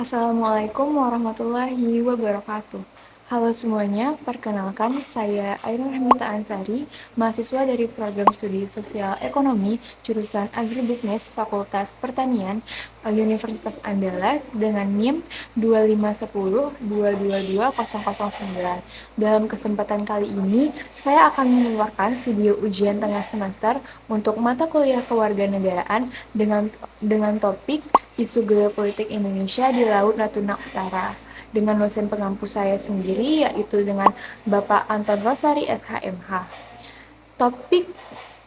Assalamualaikum warahmatullahi wabarakatuh. Halo semuanya, perkenalkan saya Ainur Hamita Ansari, mahasiswa dari program studi Sosial Ekonomi, jurusan Agribisnis Fakultas Pertanian, Universitas Andalas dengan NIM 25102220009. Dalam kesempatan kali ini, saya akan mengeluarkan video ujian tengah semester untuk mata kuliah kewarganegaraan dengan topik isu geopolitik Indonesia di Laut Natuna Utara dengan dosen pengampu saya sendiri yaitu dengan Bapak Anton Rosari SHMH. Topik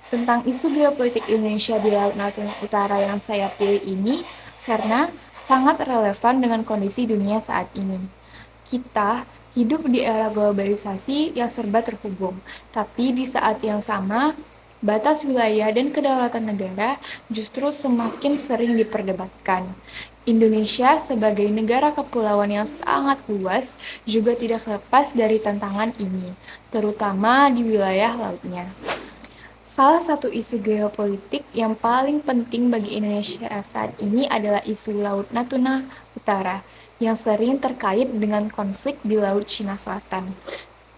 tentang isu geopolitik Indonesia di Laut Natuna Utara yang saya pilih ini karena sangat relevan dengan kondisi dunia saat ini. Kita hidup di era globalisasi yang serba terhubung, tapi di saat yang sama batas wilayah dan kedaulatan negara justru semakin sering diperdebatkan. Indonesia sebagai negara kepulauan yang sangat luas juga tidak lepas dari tantangan ini, terutama di wilayah lautnya. Salah satu isu geopolitik yang paling penting bagi Indonesia saat ini adalah isu Laut Natuna Utara, yang sering terkait dengan konflik di Laut Cina Selatan.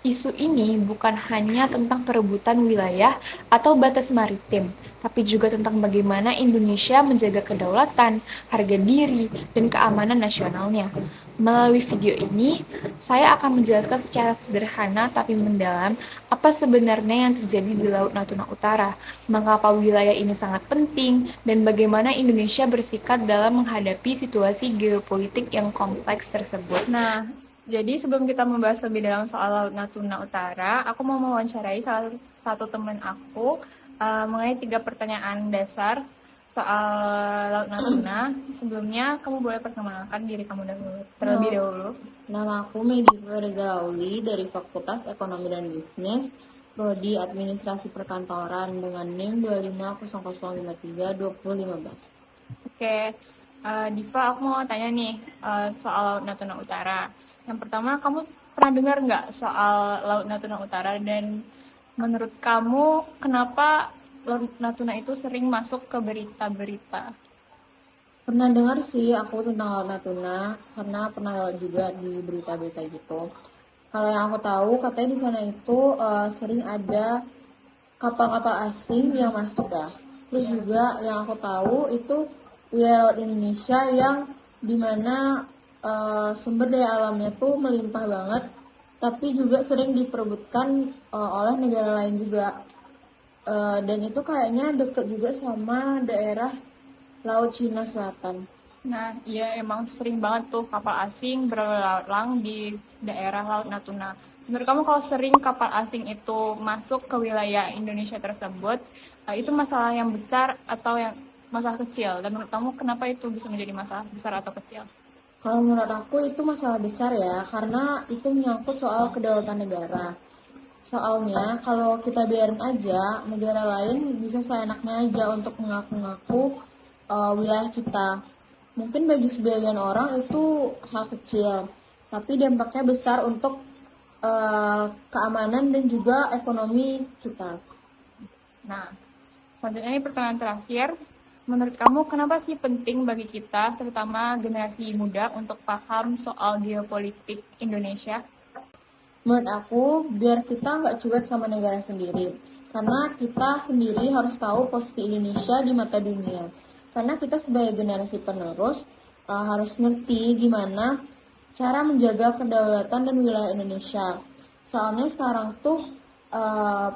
Isu ini bukan hanya tentang perebutan wilayah atau batas maritim, tapi juga tentang bagaimana Indonesia menjaga kedaulatan, harga diri, dan keamanan nasionalnya. Melalui video ini, saya akan menjelaskan secara sederhana tapi mendalam apa sebenarnya yang terjadi di Laut Natuna Utara, mengapa wilayah ini sangat penting, dan bagaimana Indonesia bersikap dalam menghadapi situasi geopolitik yang kompleks tersebut. Nah, jadi sebelum kita membahas lebih dalam soal Laut Natuna Utara, aku mau mewawancarai salah satu teman aku mengenai 3 pertanyaan dasar soal Laut Natuna. Sebelumnya, kamu boleh perkenalkan diri kamu terlebih dahulu. Nama aku Megi Firza Lauli dari Fakultas Ekonomi dan Bisnis, Prodi Administrasi Perkantoran dengan NIM 250053215. Oke, Diva, aku mau tanya nih soal Laut Natuna Utara. Yang pertama, kamu pernah dengar nggak soal Laut Natuna Utara dan menurut kamu kenapa Laut Natuna itu sering masuk ke berita-berita? Pernah dengar sih aku tentang Laut Natuna karena pernah lewat juga di berita-berita gitu. Kalau yang aku tahu katanya di sana itu sering ada kapal-kapal asing yang masuk ya. Terus juga yang aku tahu itu wilayah laut Indonesia yang dimana sumber daya alamnya tuh melimpah banget, tapi juga sering diperebutkan oleh negara lain juga. Dan itu kayaknya deket juga sama daerah Laut Cina Selatan. Nah, iya emang sering banget tuh kapal asing berlalang di daerah Laut Natuna. Menurut kamu kalau sering kapal asing itu masuk ke wilayah Indonesia tersebut, itu masalah yang besar atau yang masalah kecil? Dan menurut kamu kenapa itu bisa menjadi masalah besar atau kecil? Kalau menurut aku itu masalah besar ya, karena itu menyangkut soal kedaulatan negara. Soalnya kalau kita biarin aja, negara lain bisa seenaknya aja untuk mengaku-ngaku wilayah kita. Mungkin bagi sebagian orang itu hal kecil, tapi dampaknya besar untuk keamanan dan juga ekonomi kita. Nah, selanjutnya ini pertanyaan terakhir. Menurut kamu kenapa sih penting bagi kita, terutama generasi muda, untuk paham soal geopolitik Indonesia? Menurut aku, biar kita nggak cuek sama negara sendiri. Karena kita sendiri harus tahu posisi Indonesia di mata dunia. Karena kita sebagai generasi penerus harus ngerti gimana cara menjaga kedaulatan dan wilayah Indonesia. Soalnya sekarang tuh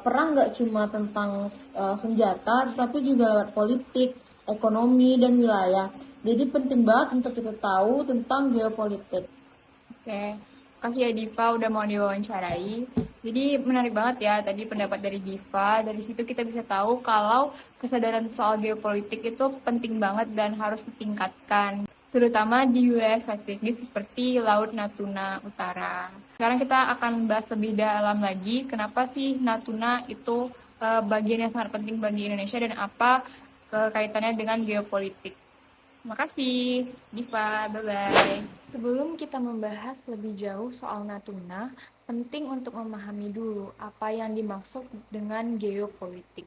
perang nggak cuma tentang senjata, tapi juga lewat politik, ekonomi, dan wilayah. Jadi penting banget untuk kita tahu tentang geopolitik. Oke, kasih ya Diva udah mau diwawancarai. Jadi menarik banget ya tadi pendapat dari Diva. Dari situ kita bisa tahu kalau kesadaran soal geopolitik itu penting banget dan harus ditingkatkan, terutama di wilayah strategis seperti Laut Natuna Utara. Sekarang kita akan bahas lebih dalam lagi kenapa sih Natuna itu bagian yang sangat penting bagi Indonesia dan apa kaitannya dengan geopolitik. Terima kasih, Diva. Bye-bye. Sebelum kita membahas lebih jauh soal Natuna, penting untuk memahami dulu apa yang dimaksud dengan geopolitik.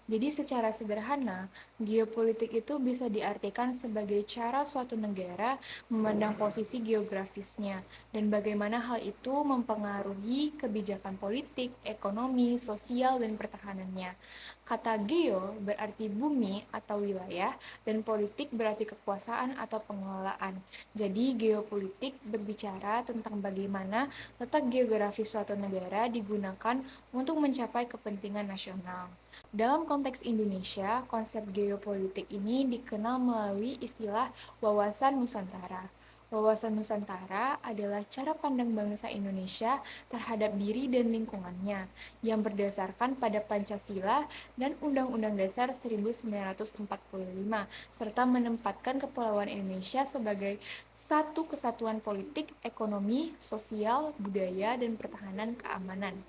Jadi secara sederhana, geopolitik itu bisa diartikan sebagai cara suatu negara memandang posisi geografisnya dan bagaimana hal itu mempengaruhi kebijakan politik, ekonomi, sosial, dan pertahanannya. Kata geo berarti bumi atau wilayah dan politik berarti kekuasaan atau pengelolaan. Jadi geopolitik berbicara tentang bagaimana letak geografis suatu negara digunakan untuk mencapai kepentingan nasional. Dalam konteks Indonesia, konsep geopolitik ini dikenal melalui istilah wawasan Nusantara. Wawasan Nusantara adalah cara pandang bangsa Indonesia terhadap diri dan lingkungannya yang berdasarkan pada Pancasila dan Undang-Undang Dasar 1945 serta menempatkan Kepulauan Indonesia sebagai satu kesatuan politik, ekonomi, sosial, budaya, dan pertahanan keamanan.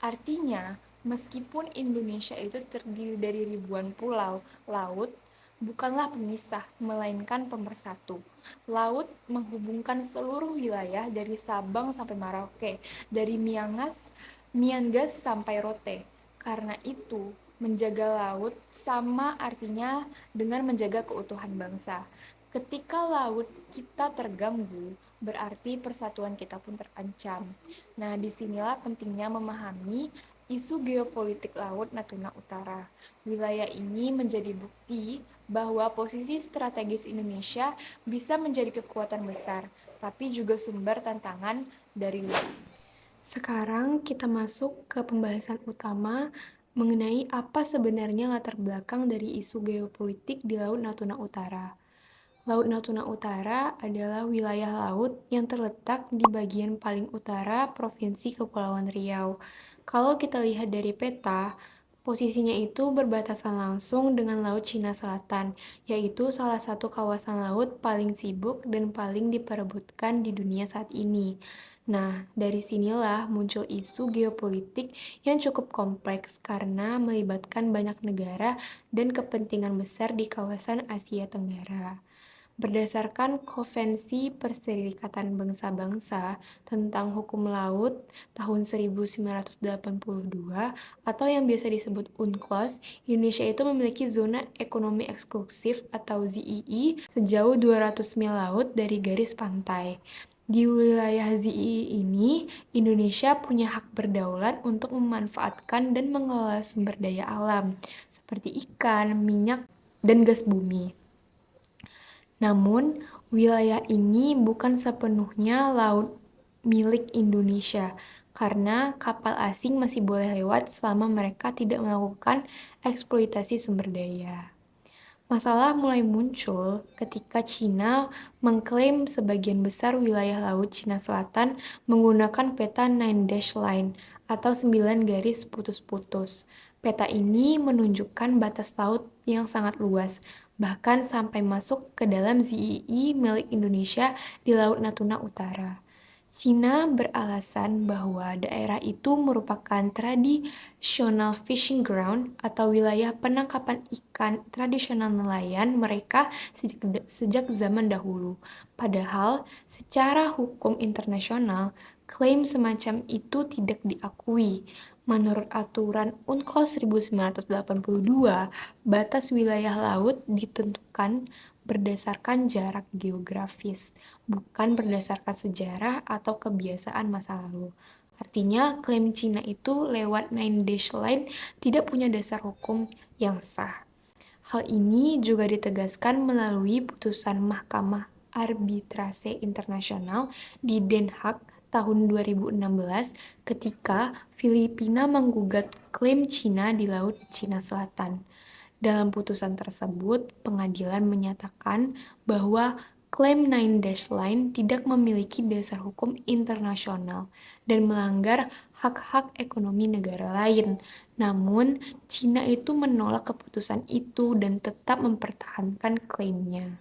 Artinya, meskipun Indonesia itu terdiri dari ribuan pulau, laut bukanlah pemisah, melainkan pemersatu. Laut menghubungkan seluruh wilayah dari Sabang sampai Merauke, dari Miangas sampai Rote. Karena itu, menjaga laut sama artinya dengan menjaga keutuhan bangsa. Ketika laut kita terganggu, berarti persatuan kita pun terancam. Nah, disinilah pentingnya memahami isu geopolitik Laut Natuna Utara. Wilayah ini menjadi bukti bahwa posisi strategis Indonesia bisa menjadi kekuatan besar, tapi juga sumber tantangan dari luar. Sekarang kita masuk ke pembahasan utama mengenai apa sebenarnya latar belakang dari isu geopolitik di Laut Natuna Utara. Laut Natuna Utara adalah wilayah laut yang terletak di bagian paling utara Provinsi Kepulauan Riau. Kalau kita lihat dari peta, posisinya itu berbatasan langsung dengan Laut Cina Selatan, yaitu salah satu kawasan laut paling sibuk dan paling diperebutkan di dunia saat ini. Nah, dari sinilah muncul isu geopolitik yang cukup kompleks karena melibatkan banyak negara dan kepentingan besar di kawasan Asia Tenggara. Berdasarkan Konvensi Perserikatan Bangsa-Bangsa tentang Hukum Laut tahun 1982 atau yang biasa disebut UNCLOS, Indonesia itu memiliki zona ekonomi eksklusif atau ZEE sejauh 200 mil laut dari garis pantai. Di wilayah ZEE ini, Indonesia punya hak berdaulat untuk memanfaatkan dan mengelola sumber daya alam seperti ikan, minyak, dan gas bumi. Namun, wilayah ini bukan sepenuhnya laut milik Indonesia, karena kapal asing masih boleh lewat selama mereka tidak melakukan eksploitasi sumber daya. Masalah mulai muncul ketika Cina mengklaim sebagian besar wilayah Laut Cina Selatan menggunakan peta Nine Dash Line atau 9 garis putus-putus. Peta ini menunjukkan batas laut yang sangat luas, bahkan sampai masuk ke dalam ZEE milik Indonesia di Laut Natuna Utara. Cina beralasan bahwa daerah itu merupakan traditional fishing ground atau wilayah penangkapan ikan tradisional nelayan mereka sejak zaman dahulu. Padahal, secara hukum internasional, klaim semacam itu tidak diakui. Menurut aturan UNCLOS 1982, batas wilayah laut ditentukan berdasarkan jarak geografis, bukan berdasarkan sejarah atau kebiasaan masa lalu. Artinya, klaim Cina itu lewat Nine Dash Line tidak punya dasar hukum yang sah. Hal ini juga ditegaskan melalui putusan Mahkamah Arbitrase Internasional di Den Haag tahun 2016 ketika Filipina menggugat klaim Cina di Laut Cina Selatan. Dalam putusan tersebut, pengadilan menyatakan bahwa klaim Nine Dash Line tidak memiliki dasar hukum internasional dan melanggar hak-hak ekonomi negara lain. Namun, Cina itu menolak keputusan itu dan tetap mempertahankan klaimnya.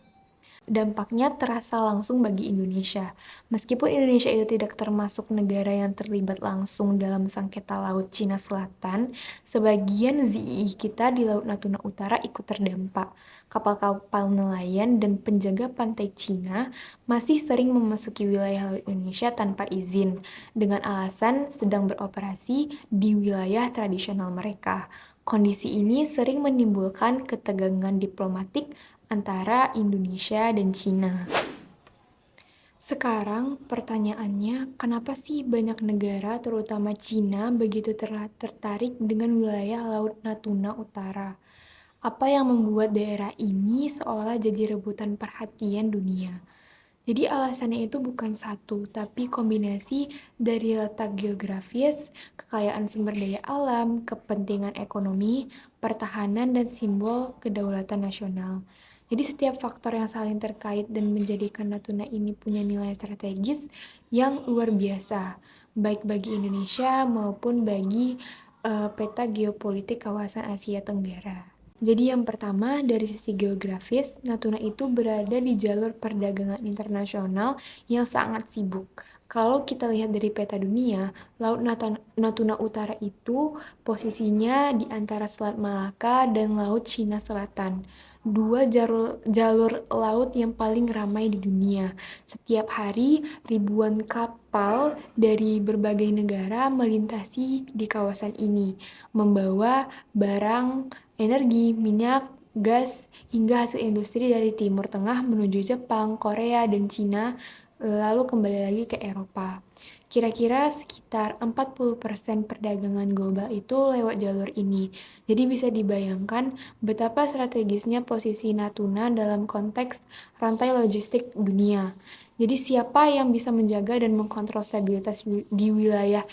Dampaknya terasa langsung bagi Indonesia. Meskipun Indonesia itu tidak termasuk negara yang terlibat langsung dalam sengketa Laut Cina Selatan, sebagian ZEE kita di Laut Natuna Utara ikut terdampak. Kapal-kapal nelayan dan penjaga pantai Cina masih sering memasuki wilayah Laut Indonesia tanpa izin, dengan alasan sedang beroperasi di wilayah tradisional mereka. Kondisi ini sering menimbulkan ketegangan diplomatik antara Indonesia dan Cina. Sekarang pertanyaannya, kenapa sih banyak negara, terutama Cina, begitu tertarik dengan wilayah Laut Natuna Utara? Apa yang membuat daerah ini seolah jadi rebutan perhatian dunia? Jadi alasannya itu bukan satu, tapi kombinasi dari letak geografis, kekayaan sumber daya alam, kepentingan ekonomi, pertahanan, dan simbol kedaulatan nasional. Jadi setiap faktor yang saling terkait dan menjadikan Natuna ini punya nilai strategis yang luar biasa, baik bagi Indonesia maupun bagi peta geopolitik kawasan Asia Tenggara. Jadi yang pertama, dari sisi geografis, Natuna itu berada di jalur perdagangan internasional yang sangat sibuk. Kalau kita lihat dari peta dunia, Laut Natuna Utara itu posisinya di antara Selat Malaka dan Laut Cina Selatan. Dua jalur laut yang paling ramai di dunia. Setiap hari, ribuan kapal dari berbagai negara melintasi di kawasan ini, membawa barang, energi, minyak, gas, hingga hasil industri dari Timur Tengah menuju Jepang, Korea, dan Cina, lalu kembali lagi ke Eropa. Kira-kira sekitar 40% perdagangan global itu lewat jalur ini. Jadi bisa dibayangkan betapa strategisnya posisi Natuna dalam konteks rantai logistik dunia. Jadi siapa yang bisa menjaga dan mengkontrol stabilitas di wilayah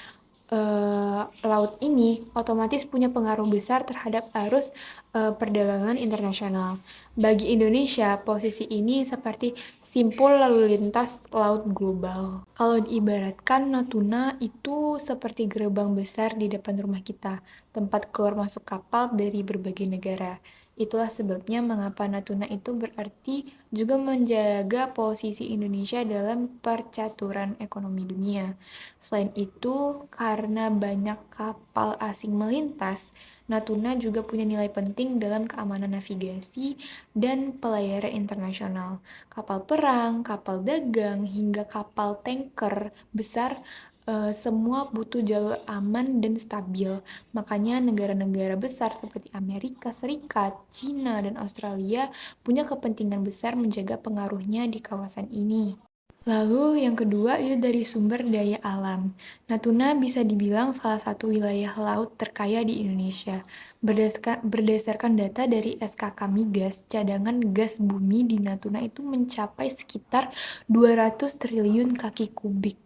laut ini otomatis punya pengaruh besar terhadap arus perdagangan internasional. Bagi Indonesia, posisi ini seperti simpul lalu lintas laut global. Kalau diibaratkan, Natuna itu seperti gerbang besar di depan rumah kita, tempat keluar masuk kapal dari berbagai negara. Itulah sebabnya mengapa Natuna itu berarti juga menjaga posisi Indonesia dalam percaturan ekonomi dunia. Selain itu, karena banyak kapal asing melintas, Natuna juga punya nilai penting dalam keamanan navigasi dan pelayaran internasional. Kapal perang, kapal dagang, hingga kapal tanker besar semua butuh jalur aman dan stabil. Makanya negara-negara besar seperti Amerika Serikat, Cina, dan Australia punya kepentingan besar menjaga pengaruhnya di kawasan ini. Lalu yang kedua itu dari sumber daya alam. Natuna bisa dibilang salah satu wilayah laut terkaya di Indonesia. Berdasarkan data dari SKK Migas, cadangan gas bumi di Natuna itu mencapai sekitar 200 triliun kaki kubik.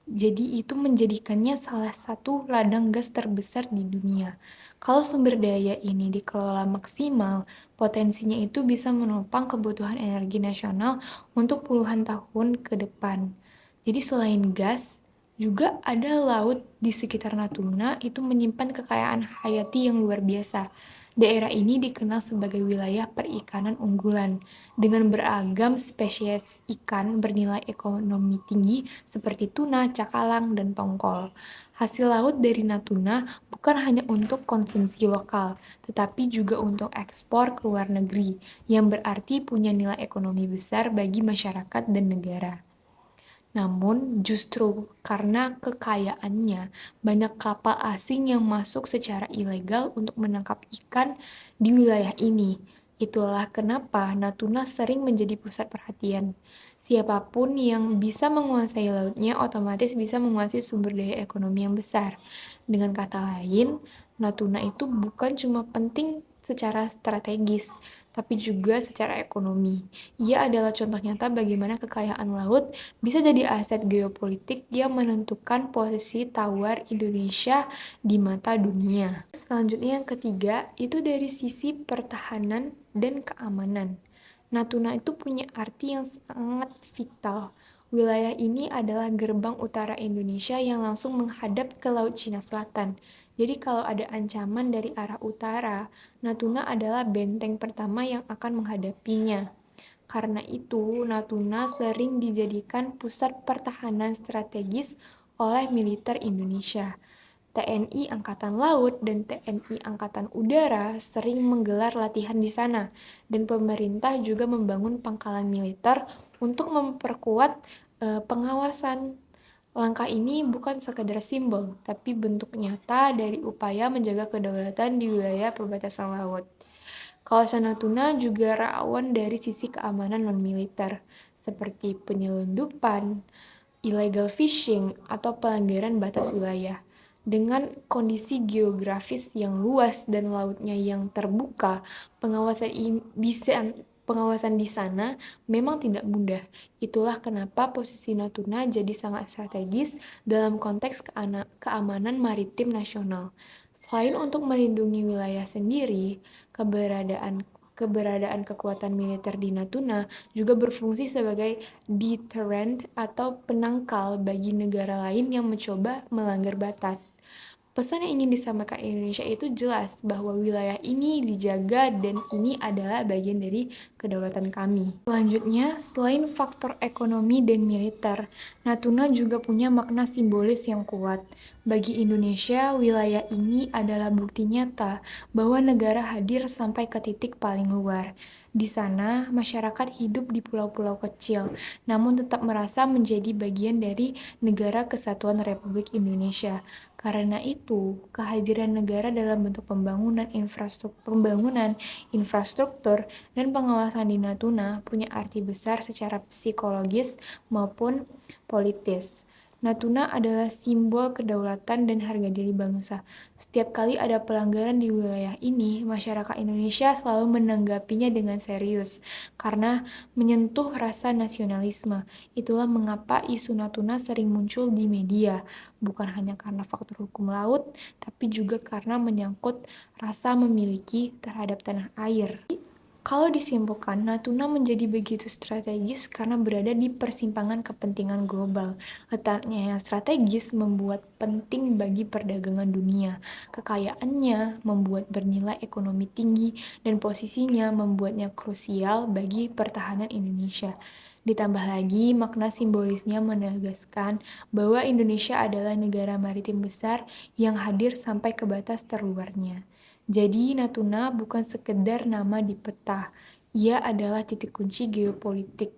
Jadi itu menjadikannya salah satu ladang gas terbesar di dunia. Kalau sumber daya ini dikelola maksimal, potensinya itu bisa menopang kebutuhan energi nasional untuk puluhan tahun ke depan. Jadi selain gas, juga ada laut di sekitar Natuna itu menyimpan kekayaan hayati yang luar biasa. Daerah ini dikenal sebagai wilayah perikanan unggulan dengan beragam spesies ikan bernilai ekonomi tinggi seperti tuna, cakalang, dan tongkol. Hasil laut dari Natuna bukan hanya untuk konsumsi lokal, tetapi juga untuk ekspor ke luar negeri, yang berarti punya nilai ekonomi besar bagi masyarakat dan negara. Namun, justru karena kekayaannya, banyak kapal asing yang masuk secara ilegal untuk menangkap ikan di wilayah ini. Itulah kenapa Natuna sering menjadi pusat perhatian. Siapapun yang bisa menguasai lautnya otomatis bisa menguasai sumber daya ekonomi yang besar. Dengan kata lain, Natuna itu bukan cuma penting secara strategis, tapi juga secara ekonomi. Ia adalah contoh nyata bagaimana kekayaan laut bisa jadi aset geopolitik yang menentukan posisi tawar Indonesia di mata dunia. Selanjutnya yang ketiga, itu dari sisi pertahanan dan keamanan. Natuna itu punya arti yang sangat vital. Wilayah ini adalah gerbang utara Indonesia yang langsung menghadap ke Laut Cina Selatan. Jadi kalau ada ancaman dari arah utara, Natuna adalah benteng pertama yang akan menghadapinya. Karena itu, Natuna sering dijadikan pusat pertahanan strategis oleh militer Indonesia. TNI Angkatan Laut dan TNI Angkatan Udara sering menggelar latihan di sana, dan pemerintah juga membangun pangkalan militer untuk memperkuat pengawasan Langkah ini bukan sekadar simbol, tapi bentuk nyata dari upaya menjaga kedaulatan di wilayah perbatasan laut. Kawasan Natuna juga rawan dari sisi keamanan non-militer, seperti penyelundupan, illegal fishing, atau pelanggaran batas wilayah. Dengan kondisi geografis yang luas dan lautnya yang terbuka, pengawasan di sana memang tidak mudah. Itulah kenapa posisi Natuna jadi sangat strategis dalam konteks keamanan maritim nasional. Selain untuk melindungi wilayah sendiri, keberadaan kekuatan militer di Natuna juga berfungsi sebagai deterrent atau penangkal bagi negara lain yang mencoba melanggar batas. Pesan yang ingin disampaikan Indonesia itu jelas bahwa wilayah ini dijaga dan ini adalah bagian dari kedaulatan kami. Selanjutnya, selain faktor ekonomi dan militer, Natuna juga punya makna simbolis yang kuat. Bagi Indonesia, wilayah ini adalah bukti nyata bahwa negara hadir sampai ke titik paling luar. Di sana, masyarakat hidup di pulau-pulau kecil, namun tetap merasa menjadi bagian dari Negara Kesatuan Republik Indonesia. Karena itu, kehadiran negara dalam bentuk pembangunan infrastruktur dan pengawasan di Natuna punya arti besar secara psikologis maupun politis. Natuna adalah simbol kedaulatan dan harga diri bangsa. Setiap kali ada pelanggaran di wilayah ini, masyarakat Indonesia selalu menanggapinya dengan serius karena menyentuh rasa nasionalisme. Itulah mengapa isu Natuna sering muncul di media, bukan hanya karena faktor hukum laut, tapi juga karena menyangkut rasa memiliki terhadap tanah air. Kalau disimpulkan, Natuna menjadi begitu strategis karena berada di persimpangan kepentingan global. Letaknya yang strategis membuat penting bagi perdagangan dunia. Kekayaannya membuat bernilai ekonomi tinggi dan posisinya membuatnya krusial bagi pertahanan Indonesia. Ditambah lagi, makna simbolisnya menegaskan bahwa Indonesia adalah negara maritim besar yang hadir sampai ke batas terluarnya. Jadi Natuna bukan sekedar nama di peta, ia adalah titik kunci geopolitik,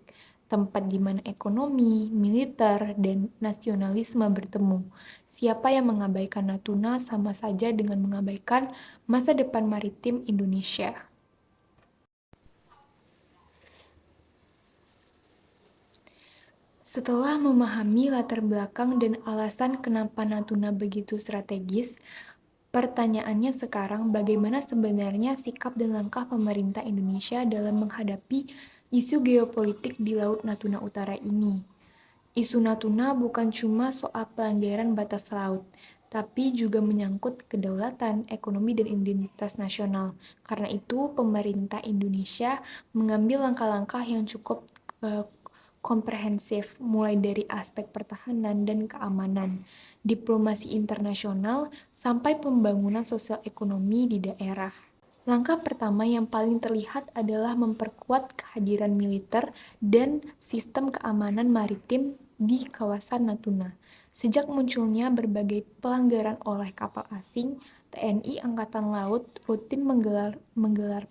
tempat di mana ekonomi, militer, dan nasionalisme bertemu. Siapa yang mengabaikan Natuna sama saja dengan mengabaikan masa depan maritim Indonesia. Setelah memahami latar belakang dan alasan kenapa Natuna begitu strategis, pertanyaannya sekarang, bagaimana sebenarnya sikap dan langkah pemerintah Indonesia dalam menghadapi isu geopolitik di Laut Natuna Utara ini? Isu Natuna bukan cuma soal pelanggaran batas laut, tapi juga menyangkut kedaulatan, ekonomi, dan identitas nasional. Karena itu, pemerintah Indonesia mengambil langkah-langkah yang cukup eh, komprehensif, mulai dari aspek pertahanan dan keamanan, diplomasi internasional, sampai pembangunan sosial ekonomi di daerah. Langkah pertama yang paling terlihat adalah memperkuat kehadiran militer dan sistem keamanan maritim di kawasan Natuna. Sejak munculnya berbagai pelanggaran oleh kapal asing, TNI Angkatan Laut rutin menggelar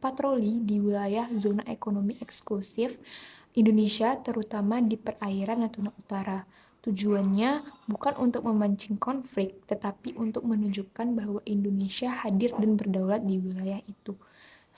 patroli di wilayah zona ekonomi eksklusif Indonesia, terutama di perairan Natuna Utara. Tujuannya bukan untuk memancing konflik, tetapi untuk menunjukkan bahwa Indonesia hadir dan berdaulat di wilayah itu.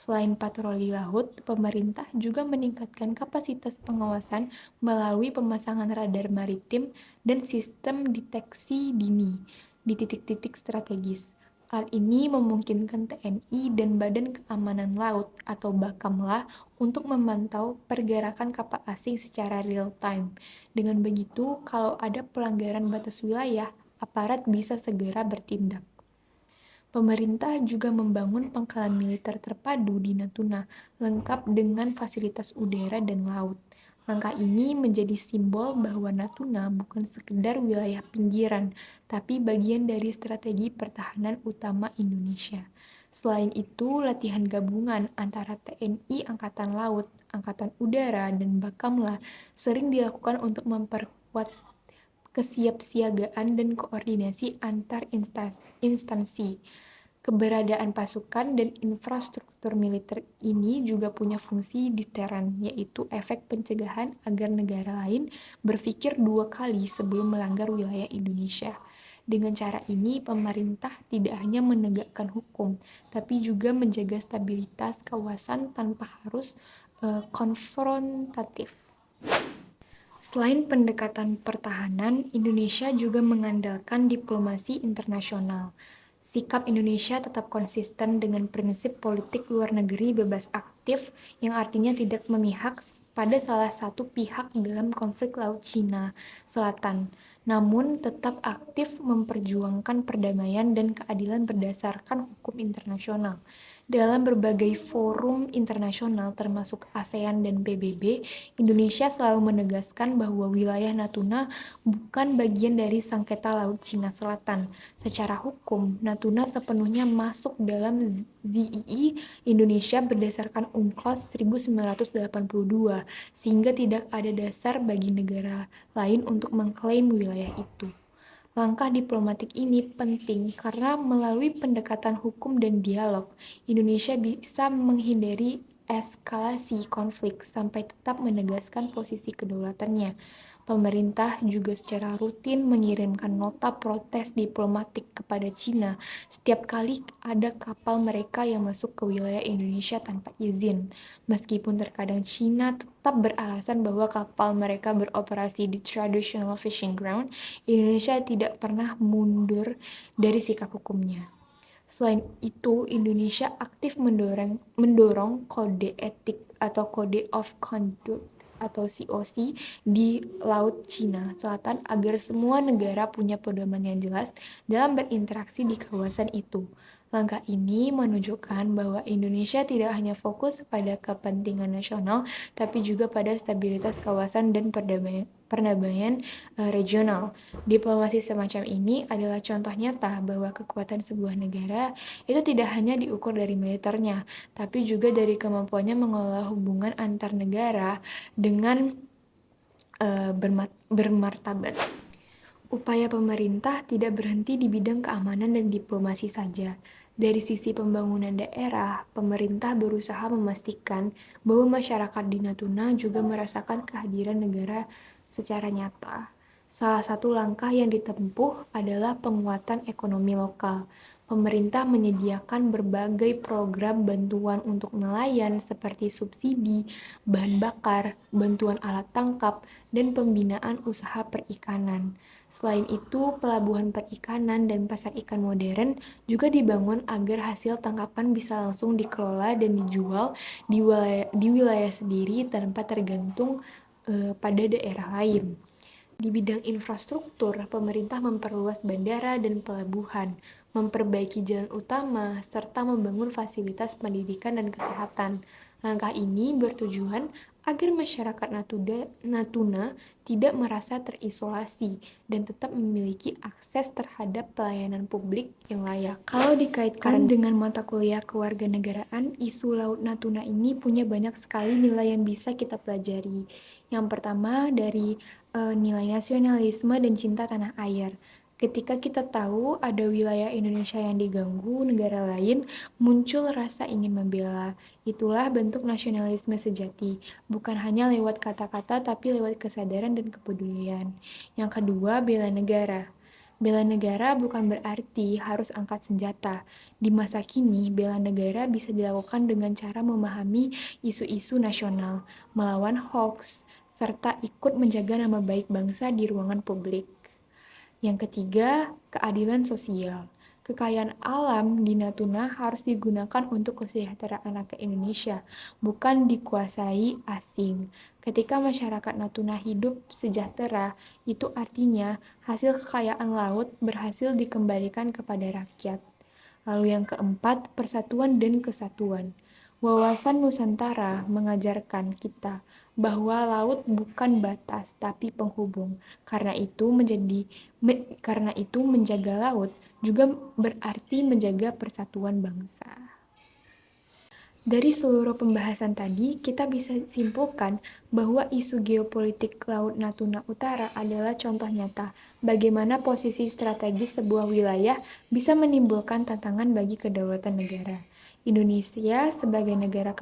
Selain patroli laut, pemerintah juga meningkatkan kapasitas pengawasan melalui pemasangan radar maritim dan sistem deteksi dini di titik-titik strategis. Hal ini memungkinkan TNI dan Badan Keamanan Laut atau Bakamla untuk memantau pergerakan kapal asing secara real time. Dengan begitu, kalau ada pelanggaran batas wilayah, aparat bisa segera bertindak. Pemerintah juga membangun pangkalan militer terpadu di Natuna, lengkap dengan fasilitas udara dan laut. Langkah ini menjadi simbol bahwa Natuna bukan sekedar wilayah pinggiran, tapi bagian dari strategi pertahanan utama Indonesia. Selain itu, latihan gabungan antara TNI Angkatan Laut, Angkatan Udara, dan Bakamla sering dilakukan untuk memperkuat kesiapsiagaan dan koordinasi antar instansi. Keberadaan pasukan dan infrastruktur militer ini juga punya fungsi deteran, yaitu efek pencegahan agar negara lain berpikir dua kali sebelum melanggar wilayah Indonesia. Dengan cara ini, pemerintah tidak hanya menegakkan hukum, tapi juga menjaga stabilitas kawasan tanpa harus konfrontatif. Selain pendekatan pertahanan, Indonesia juga mengandalkan diplomasi internasional. Sikap Indonesia tetap konsisten dengan prinsip politik luar negeri bebas aktif, yang artinya tidak memihak pada salah satu pihak dalam konflik Laut Cina Selatan, namun tetap aktif memperjuangkan perdamaian dan keadilan berdasarkan hukum internasional. Dalam berbagai forum internasional termasuk ASEAN dan PBB, Indonesia selalu menegaskan bahwa wilayah Natuna bukan bagian dari sengketa Laut Cina Selatan. Secara hukum, Natuna sepenuhnya masuk dalam ZII Indonesia berdasarkan UNCLOS 1982, sehingga tidak ada dasar bagi negara lain untuk mengklaim wilayah itu. Langkah diplomatik ini penting karena melalui pendekatan hukum dan dialog, Indonesia bisa menghindari eskalasi konflik sampai tetap menegaskan posisi kedaulatannya. Pemerintah juga secara rutin mengirimkan nota protes diplomatik kepada Cina setiap kali ada kapal mereka yang masuk ke wilayah Indonesia tanpa izin. Meskipun terkadang Cina tetap beralasan bahwa kapal mereka beroperasi di traditional fishing ground, Indonesia tidak pernah mundur dari sikap hukumnya. Selain itu, Indonesia aktif mendorong kode etik atau Code of Conduct atau COC di Laut Cina Selatan agar semua negara punya pedoman yang jelas dalam berinteraksi di kawasan itu. Langkah ini menunjukkan bahwa Indonesia tidak hanya fokus pada kepentingan nasional, tapi juga pada stabilitas kawasan dan perdamaian regional. Diplomasi semacam ini adalah contoh nyata bahwa kekuatan sebuah negara itu tidak hanya diukur dari militernya, tapi juga dari kemampuannya mengelola hubungan antar negara dengan bermartabat. Upaya pemerintah tidak berhenti di bidang keamanan dan diplomasi saja. Dari sisi pembangunan daerah, pemerintah berusaha memastikan bahwa masyarakat di Natuna juga merasakan kehadiran negara secara nyata. Salah satu langkah yang ditempuh adalah penguatan ekonomi lokal. Pemerintah menyediakan berbagai program bantuan untuk nelayan seperti subsidi, bahan bakar, bantuan alat tangkap, dan pembinaan usaha perikanan. Selain itu, pelabuhan perikanan dan pasar ikan modern juga dibangun agar hasil tangkapan bisa langsung dikelola dan dijual di wilayah sendiri tanpa tergantung pada daerah lain. Di bidang infrastruktur, pemerintah memperluas bandara dan pelabuhan, memperbaiki jalan utama, serta membangun fasilitas pendidikan dan kesehatan. Langkah ini bertujuan agar masyarakat Natuna tidak merasa terisolasi dan tetap memiliki akses terhadap pelayanan publik yang layak. Kalau dikaitkan dengan mata kuliah kewarganegaraan, isu Laut Natuna ini punya banyak sekali nilai yang bisa kita pelajari. Yang pertama dari nilai nasionalisme dan cinta tanah air. Ketika kita tahu ada wilayah Indonesia yang diganggu negara lain, muncul rasa ingin membela. Itulah bentuk nasionalisme sejati, bukan hanya lewat kata-kata tapi lewat kesadaran dan kepedulian. Yang kedua, bela negara. Bela negara bukan berarti harus angkat senjata. Di masa kini, bela negara bisa dilakukan dengan cara memahami isu-isu nasional, melawan hoax, serta ikut menjaga nama baik bangsa di ruangan publik. Yang ketiga, keadilan sosial. Kekayaan alam di Natuna harus digunakan untuk kesejahteraan rakyat Indonesia, bukan dikuasai asing. Ketika masyarakat Natuna hidup sejahtera, itu artinya hasil kekayaan laut berhasil dikembalikan kepada rakyat. Lalu yang keempat, persatuan dan kesatuan. Wawasan Nusantara mengajarkan kita bahwa laut bukan batas tapi penghubung. Karena itu menjaga laut juga berarti menjaga persatuan bangsa. Dari seluruh pembahasan tadi, kita bisa simpulkan bahwa isu geopolitik Laut Natuna Utara adalah contoh nyata bagaimana posisi strategis sebuah wilayah bisa menimbulkan tantangan bagi kedaulatan negara. Indonesia sebagai negara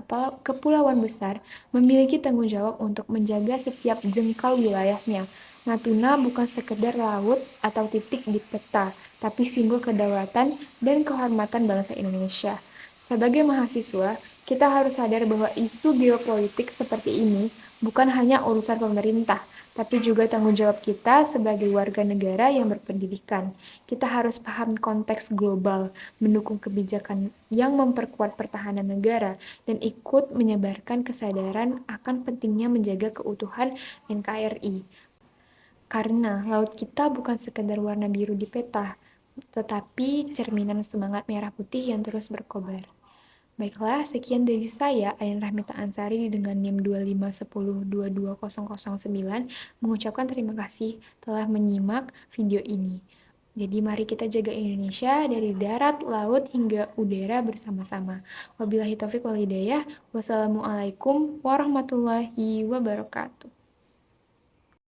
kepulauan besar memiliki tanggung jawab untuk menjaga setiap jengkal wilayahnya. Natuna bukan sekedar laut atau titik di peta, tapi simbol kedaulatan dan kehormatan bangsa Indonesia. Sebagai mahasiswa, kita harus sadar bahwa isu geopolitik seperti ini bukan hanya urusan pemerintah, tapi juga tanggung jawab kita sebagai warga negara yang berpendidikan. Kita harus paham konteks global, mendukung kebijakan yang memperkuat pertahanan negara, dan ikut menyebarkan kesadaran akan pentingnya menjaga keutuhan NKRI. Karena laut kita bukan sekedar warna biru di peta, tetapi cerminan semangat merah putih yang terus berkobar. Baiklah, sekian dari saya, Ain Rahmita Ansari dengan NIM 251022009 mengucapkan terima kasih telah menyimak video ini. Jadi mari kita jaga Indonesia dari darat, laut, hingga udara bersama-sama. Wabillahi taufiq wal hidayah. Wassalamualaikum warahmatullahi wabarakatuh.